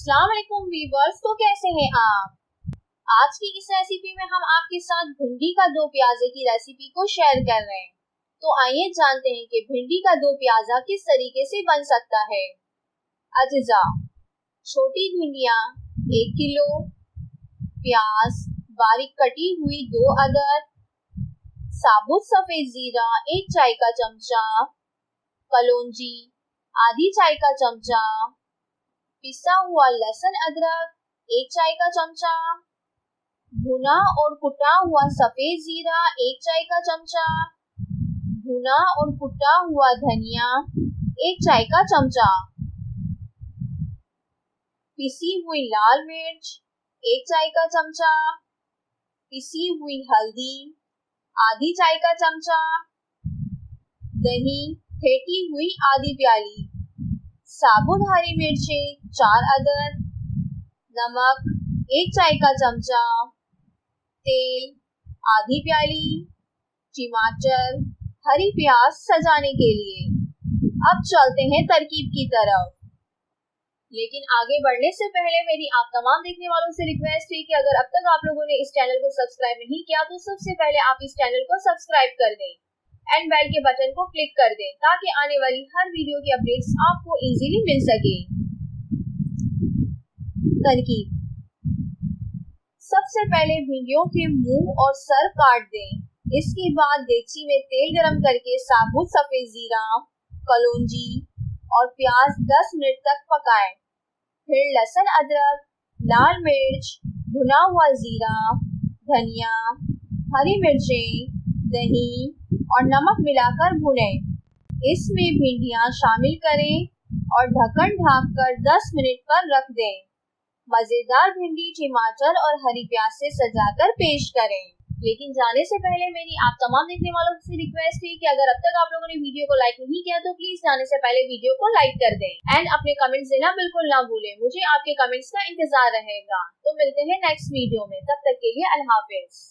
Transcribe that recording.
अस्सलाम वालेकुम वीवर्स, तो कैसे हैं आप। आज की इस रेसिपी में हम आपके साथ भिंडी का दो प्याजे की रेसिपी को शेयर कर रहे हैं। तो आइए जानते हैं कि भिंडी का दो प्याजा किस तरीके से बन सकता है। अज्जा: छोटी भिंडियां 1 किलो, प्याज बारीक कटी हुई 2 अदद, साबुत सफेद जीरा 1 चाय का चमचा, कलौंजी आधी चाय का चमचा, पिसा हुआ लहसुन अदरक 1 चाय का चमचा, भुना और कुटा हुआ सफेद जीरा 1 चाय का चमचा, भुना और कुटा हुआ धनिया 1 चाय का चमचा, पिसी हुई लाल मिर्च 1 चाय का चमचा, पिसी हुई हल्दी आधी चाय का चमचा, दही फेंटी हुई आधी प्याली, साबुत हरी मिर्चें 4 अदद, नमक 1 चाय का चमचा, तेल आधी प्याली, टमाटर, हरी प्याज सजाने के लिए। अब चलते हैं तरकीब की तरफ। लेकिन आगे बढ़ने से पहले मेरी आप तमाम देखने वालों से रिक्वेस्ट है कि अगर अब तक आप लोगों ने इस चैनल को सब्सक्राइब नहीं किया तो सबसे पहले आप इस चैनल को सब्सक्राइब कर दें एंड बेल के बटन को क्लिक कर दें ताकि आने वाली हर वीडियो की अपडेट्स आपको इजीली मिल सके। तरकीब: सबसे पहले भिंडियों के मुंह और सर काट दें। इसके बाद देगची में तेल गरम करके साबुत सफेद जीरा, कलौंजी और प्याज 10 मिनट तक पकाएं। फिर लहसुन अदरक, लाल मिर्च, भुना हुआ जीरा, धनिया, हरी मिर्चें, दही और नमक मिलाकर भुनें। इसमें भिंडियां शामिल करें और ढक्कन ढककर 10 मिनट पर रख दें। मजेदार भिंडी टमाटर और हरी प्याज से सजाकर पेश करें। लेकिन जाने से पहले मेरी आप तमाम देखने वालों से रिक्वेस्ट है कि अगर अब तक आप लोगों ने वीडियो को लाइक नहीं किया तो प्लीज जाने से पहले वीडियो को लाइक कर दें एंड अपने कमेंट्स देना बिल्कुल ना भूलें। मुझे आपके कमेंट्स का इंतजार रहेगा। तो मिलते हैं नेक्स्ट वीडियो में, तब तक के लिए अल्लाह हाफिज।